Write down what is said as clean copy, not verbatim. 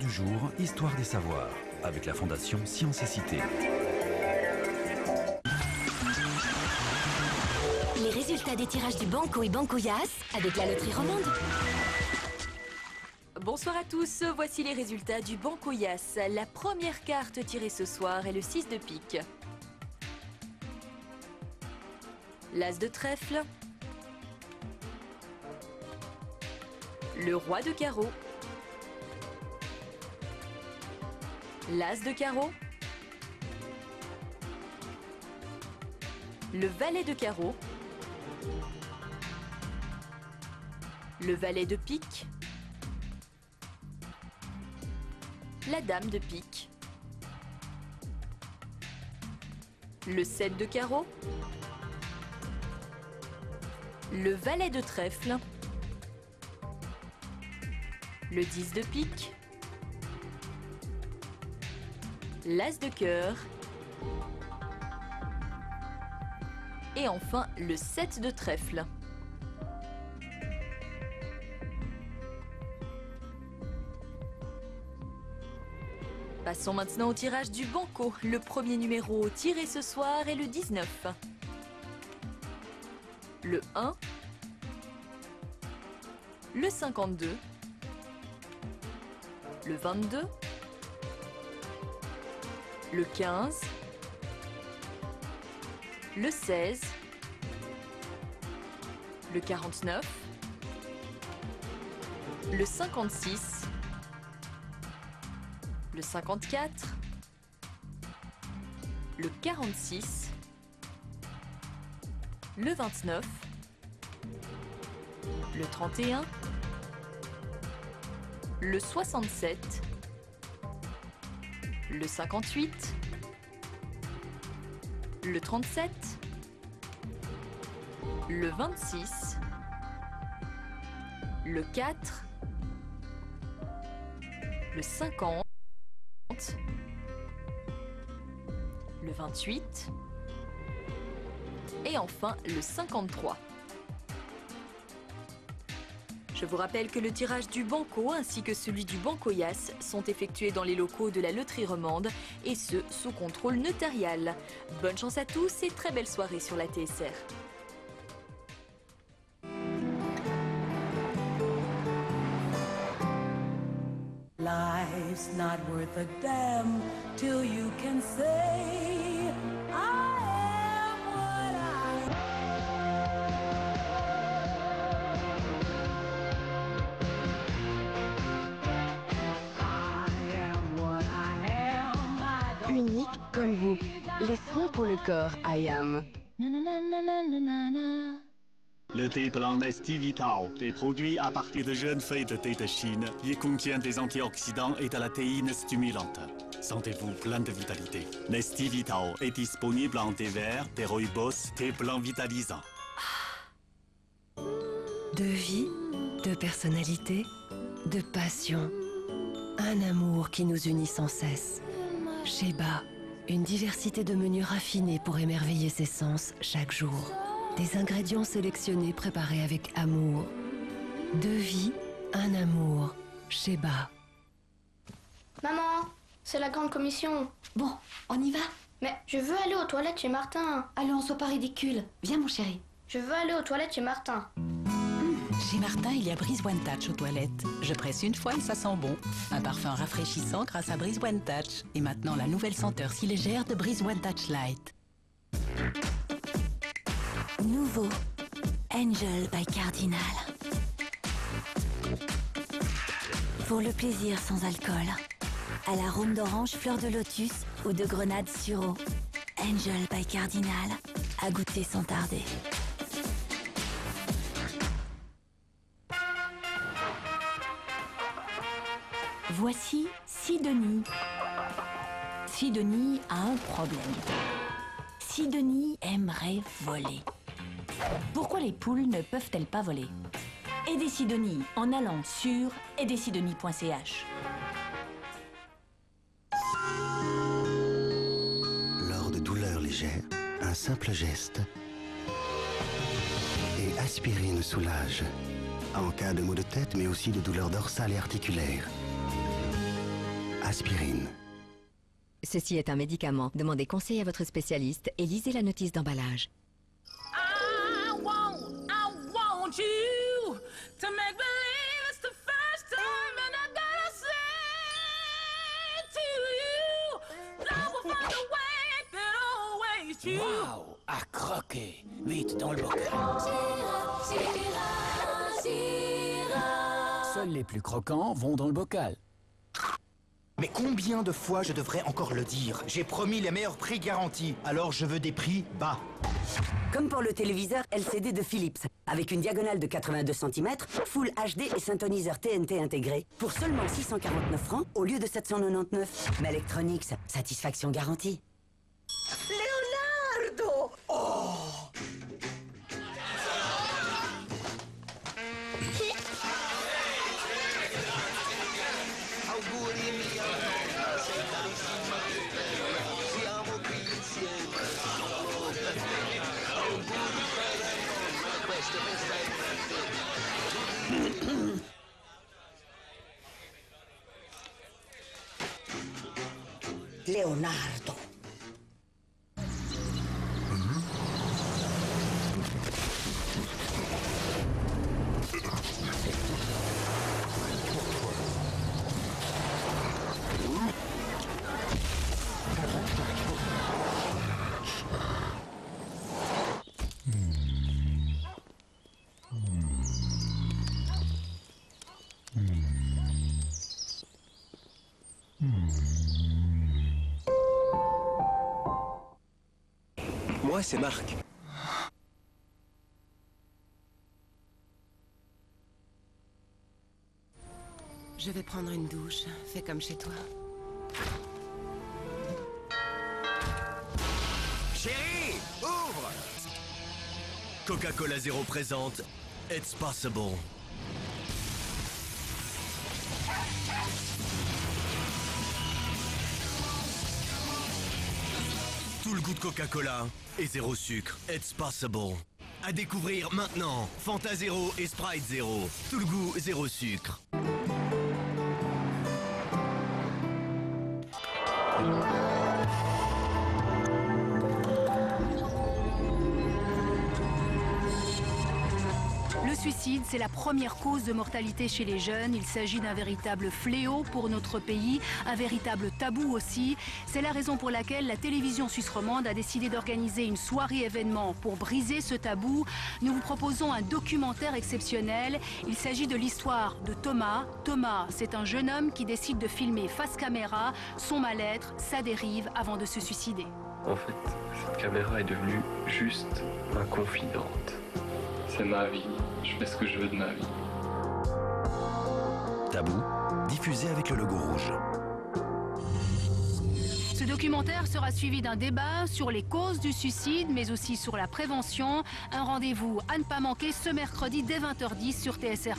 du jour, Histoire des savoirs, avec la Fondation Sciences et Cité. Les résultats des tirages du Banco et Banco Yas avec la loterie romande. Bonsoir à tous, voici les résultats du Banco Yas. La première carte tirée ce soir est le 6 de pique. L'As de trèfle. Le Roi de carreau. L'As de carreau. Le Valet de carreau. Le Valet de pique. La Dame de pique. Le 7 de carreau. Le Valet de trèfle. Le 10 de pique. L'As de cœur. Et enfin, le 7 de trèfle. Passons maintenant au tirage du Banco. Le premier numéro tiré ce soir est le 19. Le 1. Le 52. Le 22. Le 15. Le 16. Le 49. Le 56. Le 54, le 46, le 29, le 31, le 67, le 58, le 37, le 26, le 4, le 50, le 28 et enfin le 53. Je vous rappelle que le tirage du Banco ainsi que celui du Banco Yas sont effectués dans les locaux de la loterie romande et ce sous contrôle notarial. Bonne chance à tous et très belle soirée sur la TSR. Life's not worth a damn till you can say I am what I am. What I am. Unique comme vous. Les soins pour le corps, I am. Le thé blanc Nesti Vital est produit à partir de jeunes feuilles de thé de Chine. Il contient des antioxydants et de la théine stimulante. Sentez-vous plein de vitalité. Nesti Vital est disponible en thé vert, thé rooibos, thé blanc vitalisant. De vie, de personnalité, de passion. Un amour qui nous unit sans cesse. Sheba, une diversité de menus raffinés pour émerveiller ses sens chaque jour. Des ingrédients sélectionnés préparés avec amour. De vie, un amour. Sheba. Maman, c'est la grande commission. Bon, on y va? Mais je veux aller aux toilettes chez Martin. Allons, sois pas ridicule. Viens, mon chéri. Je veux aller aux toilettes chez Martin. Chez Martin, il y a Breeze One Touch aux toilettes. Je presse une fois et ça sent bon. Un parfum rafraîchissant grâce à Breeze One Touch. Et maintenant, la nouvelle senteur si légère de Breeze One Touch Light. Nouveau, Angel by Cardinal. Pour le plaisir sans alcool. À l'arôme d'orange, fleur de lotus ou de grenade sureau. Angel by Cardinal. À goûter sans tarder. Voici Sidonie. Sidonie a un problème. Sidonie aimerait voler. Pourquoi les poules ne peuvent-elles pas voler? Aidez Sidonie en allant sur aidezsidonie.ch. Lors de douleurs légères, un simple geste et Aspirine soulage. En cas de maux de tête, mais aussi de douleurs dorsales et articulaires. Aspirine. Ceci est un médicament. Demandez conseil à votre spécialiste et lisez la notice d'emballage. I want you to make believe it's the first time, and I gotta say to you, love will find a way that always true. Waouh, à croquer. Vite dans le bocal. Seuls les plus croquants vont dans le bocal. Mais combien de fois je devrais encore le dire? J'ai promis les meilleurs prix garantis, alors je veux des prix bas. Comme pour le téléviseur LCD de Philips, avec une diagonale de 82 cm, Full HD et synthoniseur TNT intégré, pour seulement 649 francs au lieu de 799. Melectronics, satisfaction garantie. Leonardo! Oh! Leonardo. Moi, c'est Marc. Je vais prendre une douche. Fais comme chez toi. Chérie, ouvre! Coca-Cola Zéro présente It's Possible. Tout le goût de Coca-Cola et zéro sucre. It's Possible. À découvrir maintenant. Fanta Zéro et Sprite Zéro. Tout le goût, zéro sucre. Le suicide, c'est la première cause de mortalité chez les jeunes. Il s'agit d'un véritable fléau pour notre pays, un véritable tabou aussi. C'est la raison pour laquelle la télévision suisse romande a décidé d'organiser une soirée événement pour briser ce tabou. Nous vous proposons un documentaire exceptionnel. Il s'agit de l'histoire de Thomas. Thomas, c'est un jeune homme qui décide de filmer face caméra son mal-être, sa dérive avant de se suicider. En fait, cette caméra est devenue juste ma confidente. C'est ma vie. Je fais ce que je veux de ma vie. Tabou, diffusé avec le logo rouge. Ce documentaire sera suivi d'un débat sur les causes du suicide, mais aussi sur la prévention. Un rendez-vous à ne pas manquer ce mercredi dès 20h10 sur TSR1.